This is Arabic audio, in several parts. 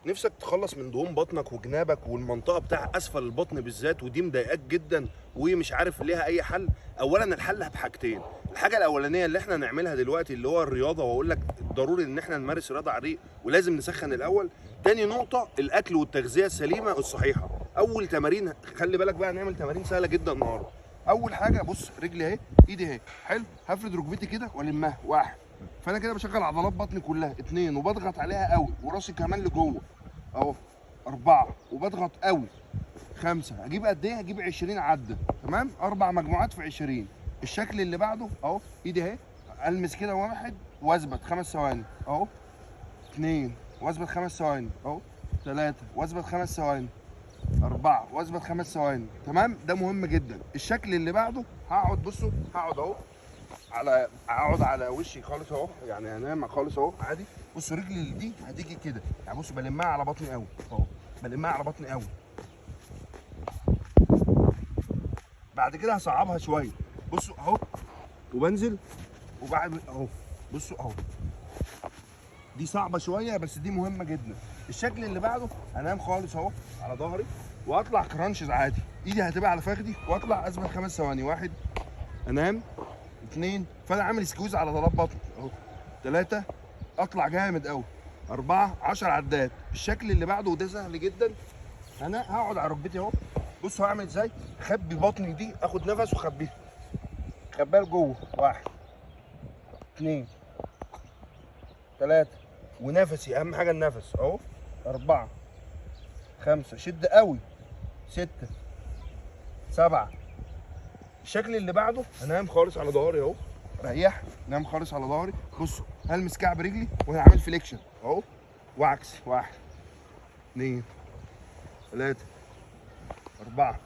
نفسك تخلص من دهون بطنك وجنابك والمنطقه بتاع اسفل البطن بالذات، ودي مضايقاك جدا ومش عارف ليها اي حل. اولا الحل بحاجتين. الحاجه الاولانيه اللي احنا نعملها دلوقتي اللي هو الرياضه، واقول لك ضروري ان احنا نمارس رياضه على الريق ولازم نسخن الاول. تاني نقطه الاكل والتغذيه السليمه الصحيحه. اول تمارين خلي بالك بقى، نعمل تمارين سهله جدا النهارده. اول حاجه بص، رجلي اهي، ايدي اهي، حلو، هفرد ركبتي كده والمها، واحد، فانا كده بشغل عضلات بطني كلها، اتنين وبضغط عليها قوي وراسي كمان لجوه اهو، اربعه وبضغط قوي، خمسه، هجيب قد ايه؟ هجيب 20 عده، تمام، اربع مجموعات في 20. الشكل اللي بعده اهو، ايدي اهي، المس كده، واحد واثبت 5 ثواني اهو، اتنين واثبت 5 ثواني اهو، ثلاثه واثبت 5 ثواني، أربعة واثبت 5 ثواني، تمام. ده مهم جدا. الشكل اللي بعده هقعد، بصوا هقعد اهو، هقعد على وشي خالص اهو، يعني هنام خالص اهو عادي. بصوا رجلي دي هتيجي كده، يعني بصوا بلمها على بطني قوي اهو، بلمها على بطني قوي. بعد كده هصعبها شويه، بصوا اهو، وبنزل، وبعد اهو، بصوا اهو، دي صعبه شويه بس دي مهمه جدا. الشكل اللي بعده هنام خالص اهو على ظهري واطلع كرانشز عادي، ايدي هتبقى على فخدي واطلع اثبت 5 ثواني، واحد، انام، اتنين، فانا عامل سكويز على عضلات بطني اهو، تلاته، اطلع جامد قوي، اربعه، 10 عدات. الشكل اللي بعده وده سهل جدا، انا هقعد على ركبتي اهو، بصوا هعمل ازاي، اخبي بطني دي، اخد نفس واخبيها، اخبيها لجوه، واحد، اتنين، تلاته، ونفسي اهم حاجه النفس اهو، اربعه، خمسه، شد قوي، سته، سبعه. الشكل اللي بعده هنام خالص على ظهري اهو، ريح، نام خالص على ظهري، بصوا هلمس كعب رجلي وانا عامل فليكشن اهو، وعكس، واحد، اثنين، ثلاثة، أربعة،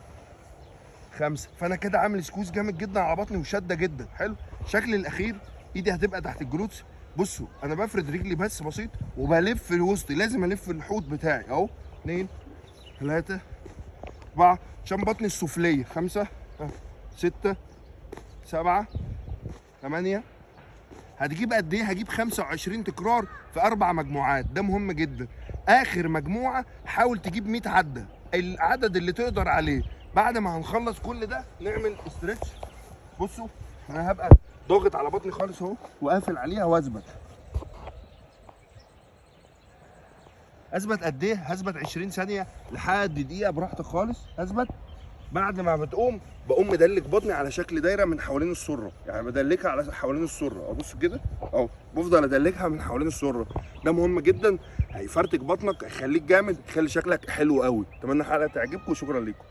خمسة، فأنا كده عامل سكوز جامد جدا على بطني وشدة جدا، حلو. الشكل الأخير إيدي هتبقى تحت الجلوتس، بصوا أنا بفرد رجلي بس بسيط وبلف الوسط، لازم ألف الحوض بتاعي أهو، اثنين، ثلاثة، أربعة، عشان بطني السفلية، خمسة، ستة، سبعة، ثمانية. هتجيب قد ايه؟ هجيب 25 تكرار في 4 مجموعات، ده مهم جدا. اخر مجموعه حاول تجيب 100 عده، العدد اللي تقدر عليه. بعد ما هنخلص كل ده نعمل استرتش، بصوا انا هبقى ضاغط على بطني خالص اهو وقافل عليها واثبت. اثبت قد ايه؟ هثبت 20 ثانيه لحد دقيقه براحتك خالص، اثبت. بعد ما بتقوم بقوم مدلك بطني على شكل دايره من حوالين السره، يعني بدلكها على حوالين السره، ابص كده اهو، بفضل ادلكها من حوالين السره. ده مهم جدا، هيفرتك بطنك، هيخليك جامد، هيخلي شكلك حلو قوي. اتمنى الحلقه تعجبكم وشكرا لكم.